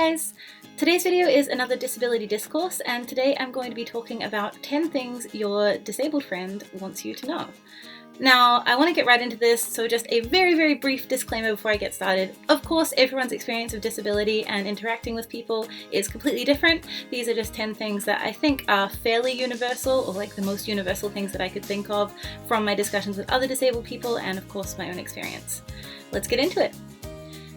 guys! Today's video is another disability discourse, and today I'm going to be talking about 10 things your disabled friend wants you to know. Now, I want to get right into this, so just a very brief disclaimer before I get started. Of course, everyone's experience of disability and interacting with people is completely different. These are just 10 things that I think are fairly universal, or like the most universal things that I could think of from my discussions with other disabled people and of course my own experience. Let's get into it.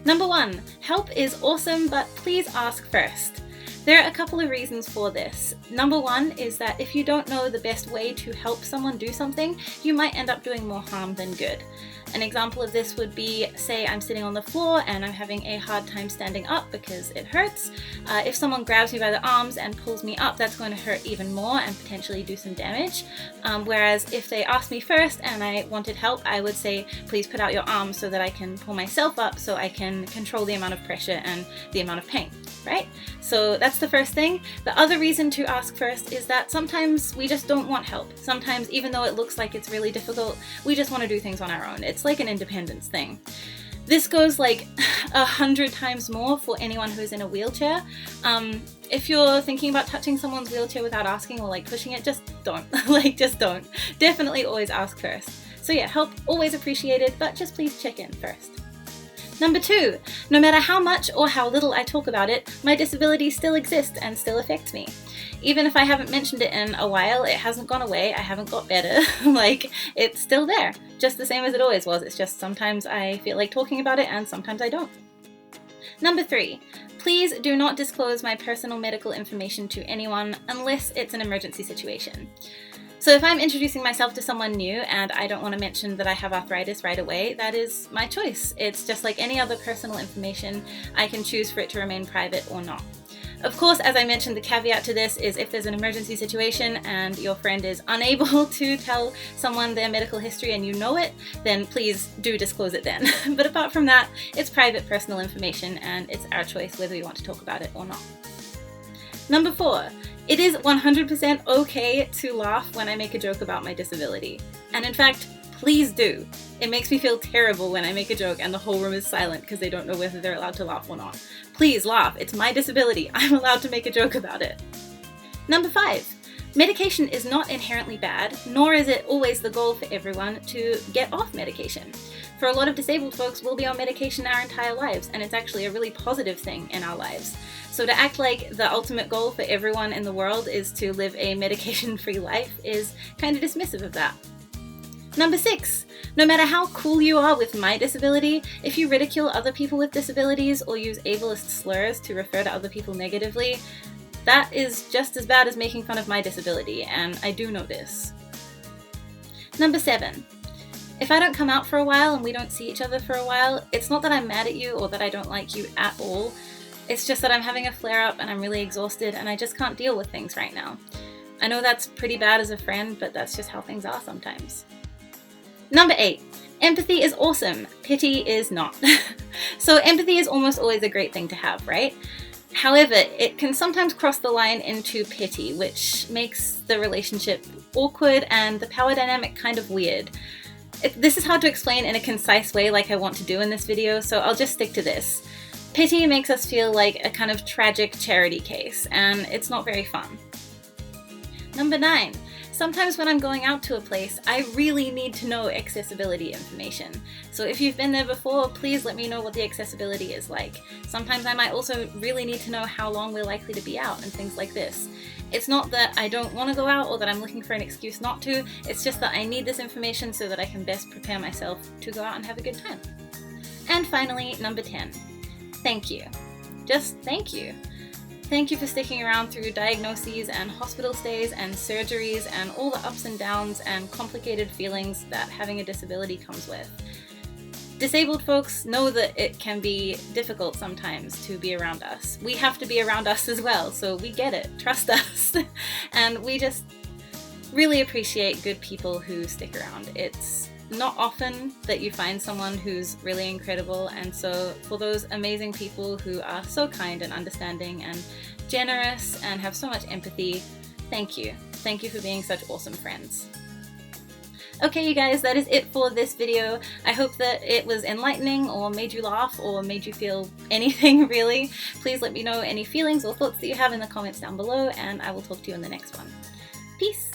Number 1, help is awesome, but please ask first. There are a couple of reasons for this. Number 1 is that if you don't know the best way to help someone do something, you might end up doing more harm than good. An example of this would be, say I'm sitting on the floor and I'm having a hard time standing up because it hurts. If someone grabs me by the arms and pulls me up, that's going to hurt even more and potentially do some damage. Whereas if they asked me first and I wanted help, I would say, please put out your arms so that I can pull myself up so I can control the amount of pressure and the amount of pain, right? So that's the first thing. The other reason to ask first is that sometimes we just don't want help. Sometimes, even though it looks like it's really difficult, we just want to do things on our own. It's like an independence thing. This goes like 100 times more for anyone who's in a wheelchair. If you're thinking about touching someone's wheelchair without asking or like pushing it, just don't. Just don't. Definitely always ask first. So yeah, help always appreciated, but just please check in first. Number 2, no matter how much or how little I talk about it, my disability still exists and still affects me. Even if I haven't mentioned it in a while, it hasn't gone away, I haven't got better, it's still there, just the same as it always was. It's just sometimes I feel like talking about it and sometimes I don't. Number 3, please do not disclose my personal medical information to anyone unless it's an emergency situation. So if I'm introducing myself to someone new and I don't want to mention that I have arthritis right away, that is my choice. It's just like any other personal information. I can choose for it to remain private or not. Of course, as I mentioned, the caveat to this is if there's an emergency situation and your friend is unable to tell someone their medical history and you know it, then please do disclose it then. But apart from that, it's private personal information and it's our choice whether we want to talk about it or not. Number 4, it is 100% okay to laugh when I make a joke about my disability. And in fact, please do. It makes me feel terrible when I make a joke and the whole room is silent because they don't know whether they're allowed to laugh or not. Please laugh, it's my disability, I'm allowed to make a joke about it. Number 5, medication is not inherently bad, nor is it always the goal for everyone to get off medication. For a lot of disabled folks, we'll be on medication our entire lives, and it's actually a really positive thing in our lives. So to act like the ultimate goal for everyone in the world is to live a medication-free life is kind of dismissive of that. Number 6, no matter how cool you are with my disability, if you ridicule other people with disabilities or use ableist slurs to refer to other people negatively, that is just as bad as making fun of my disability, and I do know this. Number 7, if I don't come out for a while and we don't see each other for a while, it's not that I'm mad at you or that I don't like you at all. It's just that I'm having a flare-up and I'm really exhausted and I just can't deal with things right now. I know that's pretty bad as a friend, but that's just how things are sometimes. Number 8, empathy is awesome, pity is not. So empathy is almost always a great thing to have, right? However, it can sometimes cross the line into pity, which makes the relationship awkward and the power dynamic kind of weird. This is hard to explain in a concise way like I want to do in this video, so I'll just stick to this. Pity makes us feel like a kind of tragic charity case, and it's not very fun. Number 9, sometimes when I'm going out to a place, I really need to know accessibility information. So if you've been there before, please let me know what the accessibility is like. Sometimes I might also really need to know how long we're likely to be out and things like this. It's not that I don't want to go out or that I'm looking for an excuse not to, it's just that I need this information so that I can best prepare myself to go out and have a good time. And finally, number 10. Thank you. Just thank you. Thank you for sticking around through diagnoses and hospital stays and surgeries and all the ups and downs and complicated feelings that having a disability comes with. Disabled folks know that it can be difficult sometimes to be around us. We have to be around us as well, so we get it. Trust us. And we just really appreciate good people who stick around. It's not often that you find someone who's really incredible, and so for those amazing people who are so kind and understanding and generous and have so much empathy, thank you. Thank you for being such awesome friends. Okay, you guys, that is it for this video. I hope that it was enlightening or made you laugh or made you feel anything really. Please let me know any feelings or thoughts that you have in the comments down below, and I will talk to you in the next one. Peace!